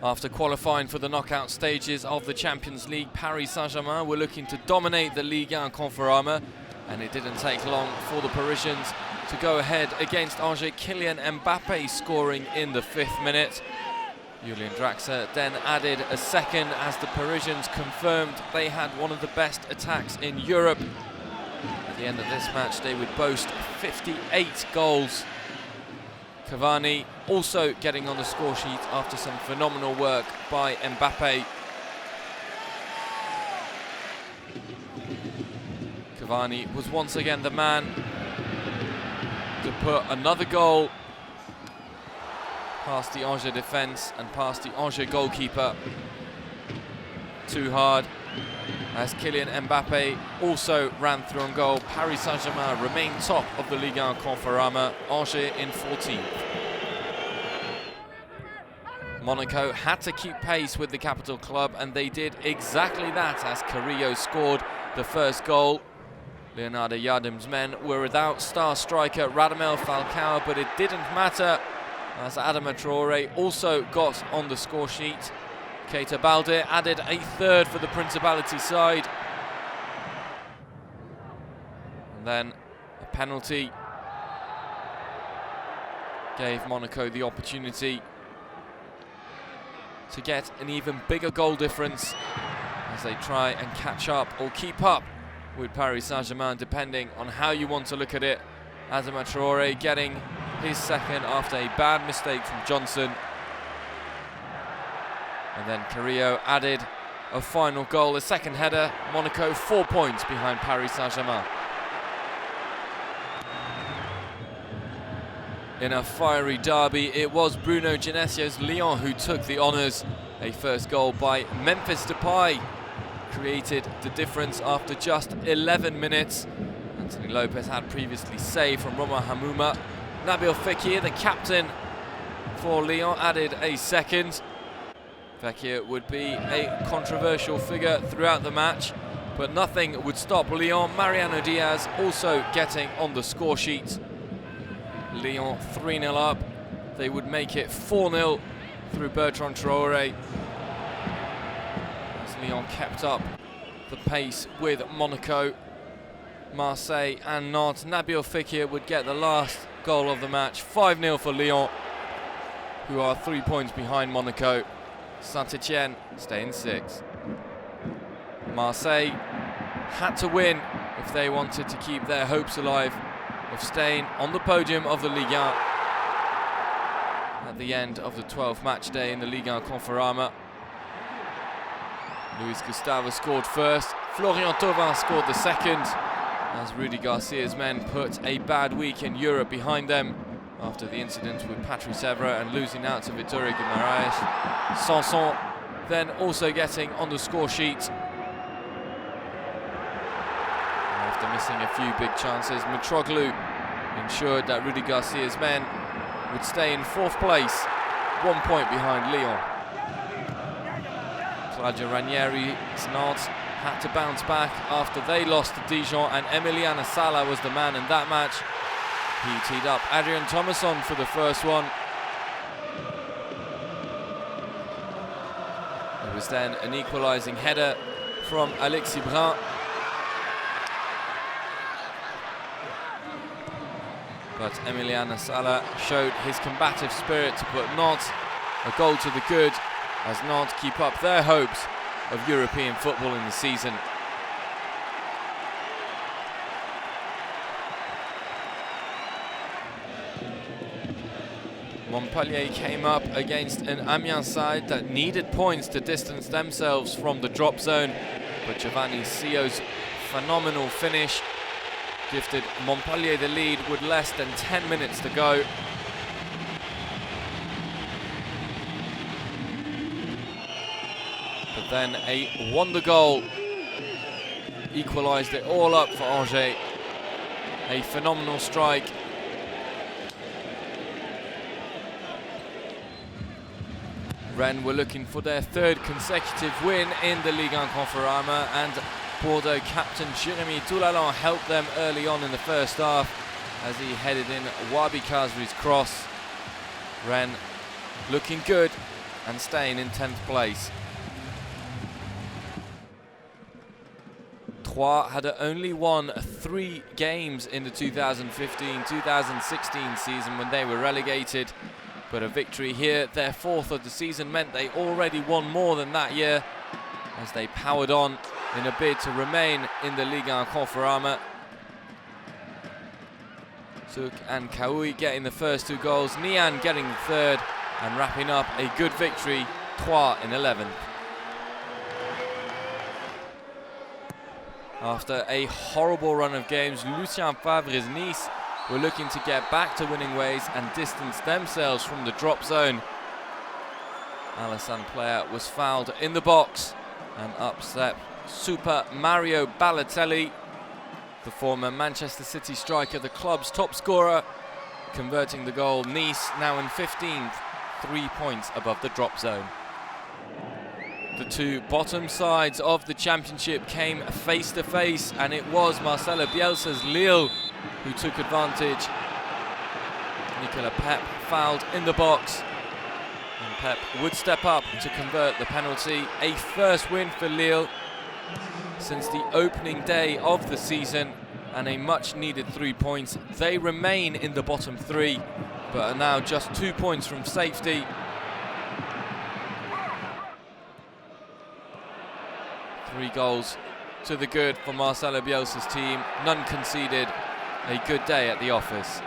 After qualifying for the knockout stages of the Champions League, Paris Saint-Germain were looking to dominate the Ligue and Conforama, and it didn't take long for the Parisians to go ahead against Angers. Kylian Mbappé scoring in the 5th minute. Julian Draxler then added a second as the Parisians confirmed they had one of the best attacks in Europe. At the end of this match, they would boast 58 goals. Cavani also getting on the score sheet after some phenomenal work by Mbappé. Cavani was once again the man to put another goal past the Angers defence and past the Angers goalkeeper. Too hard, as Kylian Mbappé also ran through on goal. Paris Saint-Germain remain top of the Ligue 1 Conforama, Angers in 14th. Monaco had to keep pace with the capital club, and they did exactly that as Carrillo scored the first goal. Leonardo Yardim's men were without star striker Radamel Falcao, but it didn't matter as Adama Traoré also got on the score sheet. Keita Balde added a third for the Principality side. And then a penalty gave Monaco the opportunity to get an even bigger goal difference as they try and catch up or keep up with Paris Saint-Germain, depending on how you want to look at it. Adama Traoré getting his second after a bad mistake from Johnson. And then Carrillo added a final goal, a second header. Monaco 4 points behind Paris Saint-Germain. In a fiery derby, it was Bruno Genesio's Lyon who took the honours. A first goal by Memphis Depay created the difference after just 11 minutes. Anthony Lopez had previously saved from Roma Hamouma. Nabil Fekir, the captain for Lyon, added a second. Fekir would be a controversial figure throughout the match, but nothing would stop Lyon. Mariano Diaz also getting on the score sheet. Lyon 3-0 up. They would make it 4-0 through Bertrand Traoré. As Lyon kept up the pace with Monaco, Marseille and Nantes. Nabil Fekir would get the last goal of the match. 5-0 for Lyon, who are 3 points behind Monaco. Saint-Etienne stay in 6th. Marseille had to win if they wanted to keep their hopes alive of staying on the podium of the Ligue 1 at the end of the 12th match day in the Ligue 1 Conforama. Luis Gustavo scored first, Florian Thauvin scored the second, as Rudy Garcia's men put a bad week in Europe behind them after the incident with Patrice Evra and losing out to Vittorio Guimaraes. Sanson then also getting on the score sheet. After missing a few big chances, Mitroglou ensured that Rudy Garcia's men would stay in 4th place, 1 point behind Lyon. Claudio Ranieri's Nantes had to bounce back after they lost to Dijon, and Emiliana Sala was the man in that match. He teed up Adrien Thomasson for the first one. It was then an equalising header from Alexis Brun. But Emiliana Sala showed his combative spirit to put Nantes a goal to the good, as Nantes keep up their hopes of European football in the season. Montpellier came up against an Amiens side that needed points to distance themselves from the drop zone, but Giovanni Sio's phenomenal finish gifted Montpellier the lead with less than 10 minutes to go. But then a wonder goal equalised it all up for Angers. A phenomenal strike. Rennes were looking for their 3rd consecutive win in the Ligue 1 Conforama, and Bordeaux captain Jérémy TOULALAN helped them early on in the first half as he headed in Wabi Kazri's cross. Rennes looking good and staying in 10th place. Troyes had only won 3 games in the 2015-2016 season when they were relegated, but a victory here, their 4th of the season, meant they already won more than that year as they powered on in a bid to remain in the Ligue Conforama. Souk and Kaoui getting the first 2 goals, Nian getting the third, and wrapping up a good victory, Troyes in 11th. After a horrible run of games, Lucien Favre's Nice were looking to get back to winning ways and distance themselves from the drop zone. Alassane player was fouled in the box and upset Super Mario Balotelli, the former Manchester City striker, the club's top scorer, converting the goal. Nice now in 15th, 3 points above the drop zone. The 2 bottom sides of the championship came face to face, and it was Marcelo Bielsa's Lille who took advantage. Nicolas Pepe fouled in the box, and Pep would step up to convert the penalty. A first win for Lille since the opening day of the season, and a much needed 3 points. They remain in the bottom 3, but are now just 2 points from safety. 3 goals to the good for Marcelo Bielsa's team, none conceded. A good day at the office.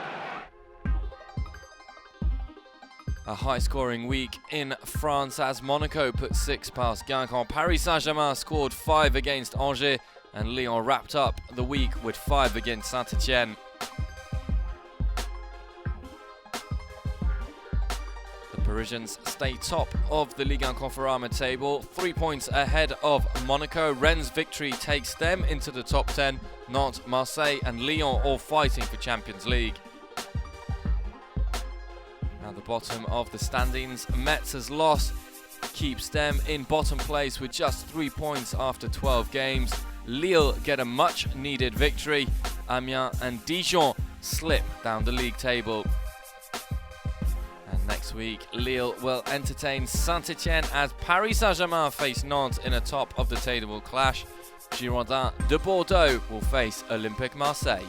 A high-scoring week in France as Monaco put 6 past Guingamp. Paris Saint-Germain scored 5 against Angers, and Lyon wrapped up the week with 5 against Saint-Etienne. The Parisians stay top of the Ligue Conforama table, 3 points ahead of Monaco. Rennes' victory takes them into the top 10. Nantes, Marseille and Lyon all fighting for Champions League. At the bottom of the standings, Metz's loss keeps them in bottom place with just 3 points after 12 games. Lille get a much needed victory. Amiens and Dijon slip down the league table. And next week, Lille will entertain Saint-Etienne as Paris Saint-Germain face Nantes in a top of the table clash. Girondins de Bordeaux will face Olympique Marseille.